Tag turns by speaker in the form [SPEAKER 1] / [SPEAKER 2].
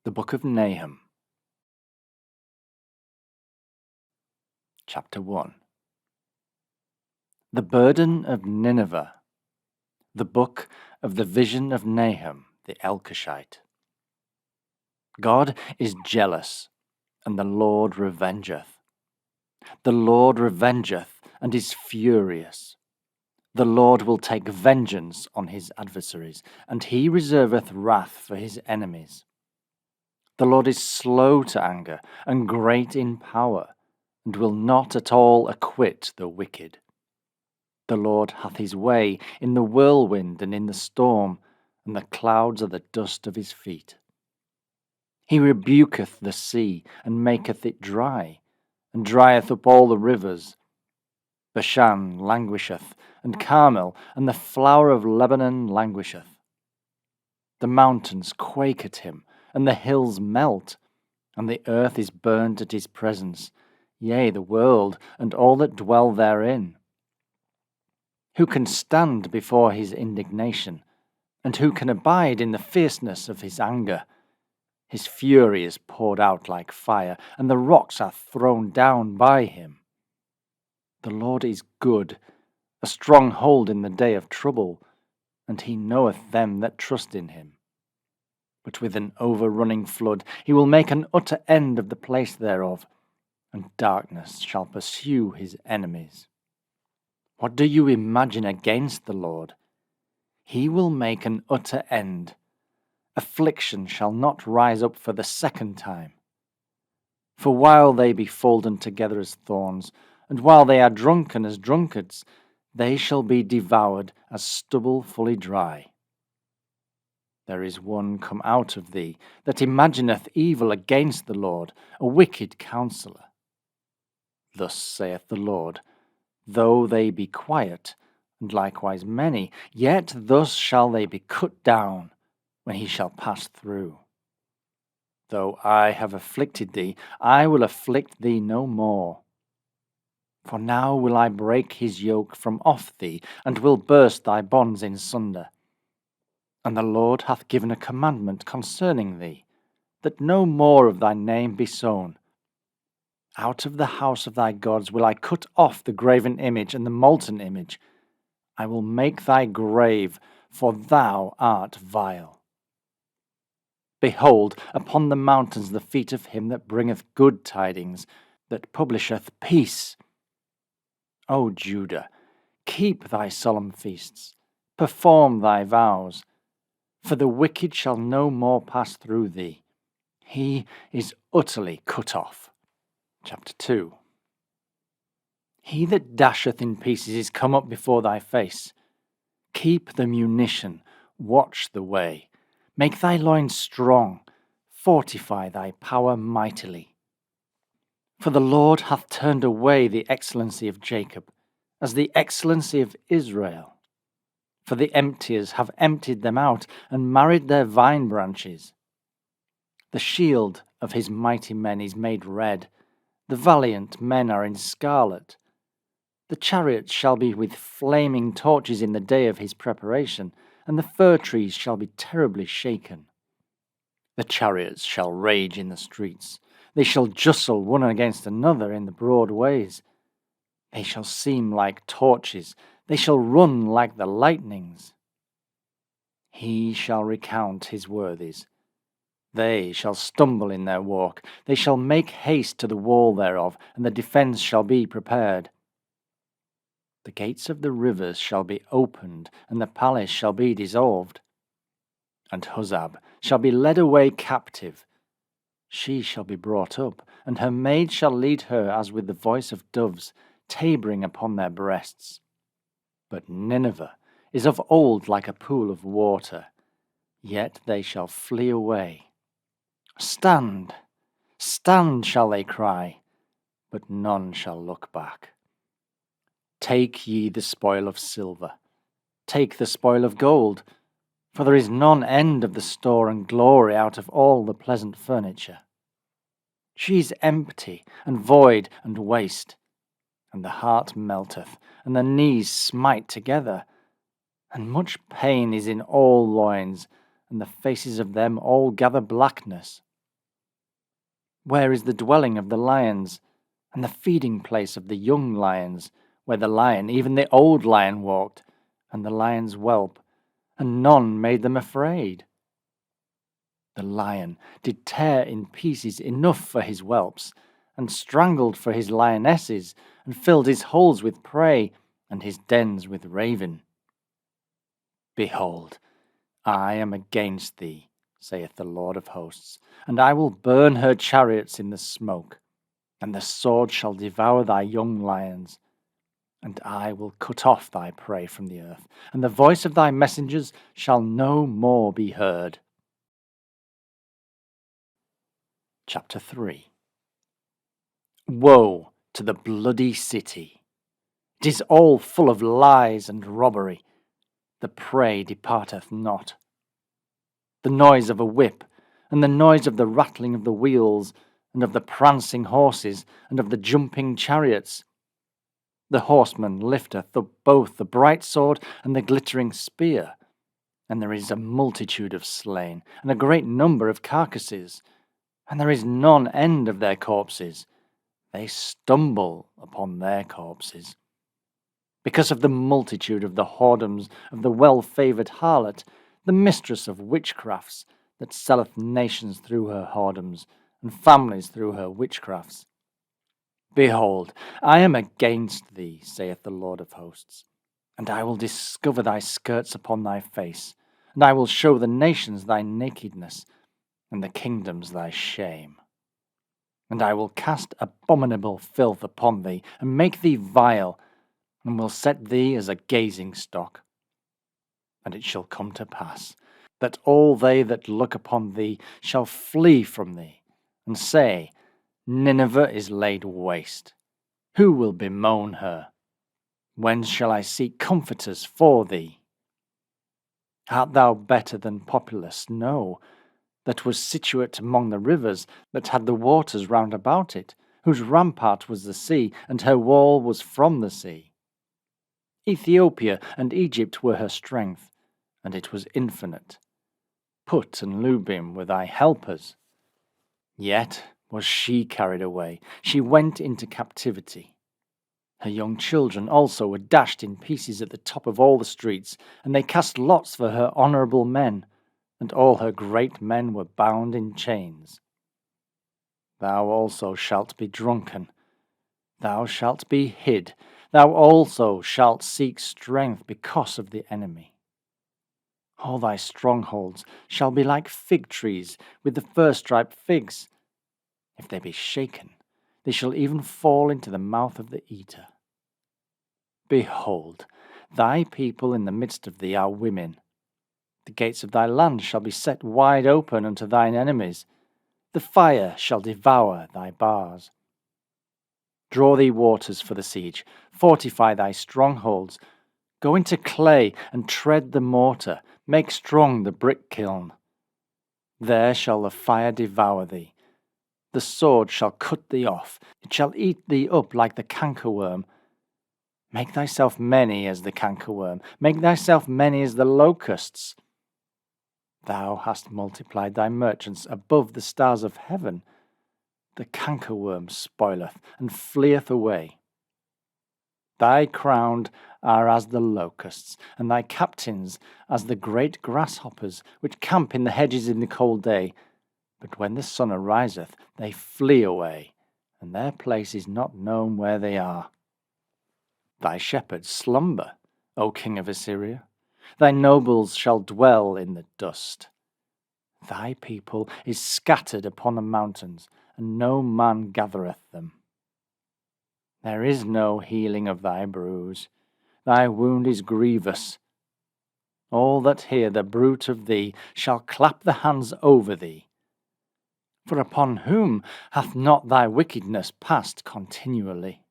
[SPEAKER 1] The Book of Nahum, Chapter 1. The Burden of Nineveh. The Book of the Vision of Nahum the Elkoshite. God is jealous, and the Lord revengeth. The Lord revengeth, and is furious. The Lord will take vengeance on his adversaries, and he reserveth wrath for his enemies. The Lord is slow to anger, and great in power, and will not at all acquit the wicked. The Lord hath his way in the whirlwind and in the storm, and the clouds are the dust of his feet. He rebuketh the sea, and maketh it dry, and drieth up all the rivers. Bashan languisheth, and Carmel, and the flower of Lebanon languisheth. The mountains quake at him, and the hills melt, and the earth is burnt at his presence, yea, the world, and all that dwell therein. Who can stand before his indignation, and who can abide in the fierceness of his anger? His fury is poured out like fire, and the rocks are thrown down by him. The Lord is good, a strong hold in the day of trouble, and he knoweth them that trust in him. But with an overrunning flood he will make an utter end of the place thereof, and darkness shall pursue his enemies. What do you imagine against the Lord? He will make an utter end. Affliction shall not rise up for the second time. For while they be folden together as thorns, and while they are drunken as drunkards, they shall be devoured as stubble fully dry. There is one come out of thee that imagineth evil against the Lord, a wicked counsellor. Thus saith the Lord, though they be quiet, and likewise many, yet thus shall they be cut down, when he shall pass through. Though I have afflicted thee, I will afflict thee no more. For now will I break his yoke from off thee, and will burst thy bonds in sunder. And the Lord hath given a commandment concerning thee, that no more of thy name be sown. Out of the house of thy gods will I cut off the graven image and the molten image. I will make thy grave, for thou art vile. Behold, upon the mountains the feet of him that bringeth good tidings, that publisheth peace. O Judah, keep thy solemn feasts, perform thy vows, for the wicked shall no more pass through thee. He is utterly cut off. Chapter 2. He that dasheth in pieces is come up before thy face. Keep the munition, watch the way. Make thy loins strong, fortify thy power mightily. For the Lord hath turned away the excellency of Jacob, as the excellency of Israel. For the emptiers have emptied them out, and married their vine branches. The shield of his mighty men is made red, the valiant men are in scarlet. The chariots shall be with flaming torches in the day of his preparation, and the fir trees shall be terribly shaken. The chariots shall rage in the streets. They shall justle one against another in the broad ways. They shall seem like torches. They shall run like the lightnings. He shall recount his worthies. They shall stumble in their walk. They shall make haste to the wall thereof, and the defence shall be prepared. The gates of the rivers shall be opened, and the palace shall be dissolved. And Huzzab shall be led away captive. She shall be brought up, and her maid shall lead her as with the voice of doves, tabering upon their breasts. But Nineveh is of old like a pool of water, yet they shall flee away. Stand, stand, shall they cry, but none shall look back. Take ye the spoil of silver, take the spoil of gold, for there is none end of the store and glory out of all the pleasant furniture. She is empty and void and waste, and the heart melteth, and the knees smite together, and much pain is in all loins, and the faces of them all gather blackness. Where is the dwelling of the lions, and the feeding place of the young lions, where the lion, even the old lion, walked, and the lion's whelp, and none made them afraid? The lion did tear in pieces enough for his whelps, and strangled for his lionesses, and filled his holes with prey, and his dens with raven. Behold, I am against thee, saith the Lord of hosts, and I will burn her chariots in the smoke, and the sword shall devour thy young lions. And I will cut off thy prey from the earth, and the voice of thy messengers shall no more be heard. Chapter 3. Woe to the bloody city! It is all full of lies and robbery. The prey departeth not. The noise of a whip, and the noise of the rattling of the wheels, and of the prancing horses, and of the jumping chariots. The horseman lifteth up both the bright sword and the glittering spear. And there is a multitude of slain, and a great number of carcasses, and there is none end of their corpses. They stumble upon their corpses. Because of the multitude of the whoredoms of the well-favoured harlot, the mistress of witchcrafts, that selleth nations through her whoredoms, and families through her witchcrafts. Behold, I am against thee, saith the Lord of hosts, and I will discover thy skirts upon thy face, and I will show the nations thy nakedness, and the kingdoms thy shame. And I will cast abominable filth upon thee, and make thee vile, and will set thee as a gazing stock. And it shall come to pass, that all they that look upon thee shall flee from thee, and say, Nineveh is laid waste. Who will bemoan her? When shall I seek comforters for thee? Art thou better than Populus? No, that was situate among the rivers, that had the waters round about it, whose rampart was the sea, and her wall was from the sea. Ethiopia and Egypt were her strength, and it was infinite. Put and Lubim were thy helpers. Yet was she carried away, she went into captivity. Her young children also were dashed in pieces at the top of all the streets, and they cast lots for her honourable men, and all her great men were bound in chains. Thou also shalt be drunken, thou shalt be hid, thou also shalt seek strength because of the enemy. All thy strongholds shall be like fig trees with the first-ripe figs. If they be shaken, they shall even fall into the mouth of the eater. Behold, thy people in the midst of thee are women. The gates of thy land shall be set wide open unto thine enemies. The fire shall devour thy bars. Draw thee waters for the siege, fortify thy strongholds. Go into clay and tread the mortar, make strong the brick kiln. There shall the fire devour thee. The sword shall cut thee off, it shall eat thee up like the cankerworm. Make thyself many as the cankerworm, make thyself many as the locusts. Thou hast multiplied thy merchants above the stars of heaven. The cankerworm spoileth and fleeth away. Thy crowned are as the locusts, and thy captains as the great grasshoppers, which camp in the hedges in the cold day. But when the sun ariseth, they flee away, and their place is not known where they are. Thy shepherds slumber, O king of Assyria. Thy nobles shall dwell in the dust. Thy people is scattered upon the mountains, and no man gathereth them. There is no healing of thy bruise. Thy wound is grievous. All that hear the bruit of thee shall clap the hands over thee. For upon whom hath not thy wickedness passed continually?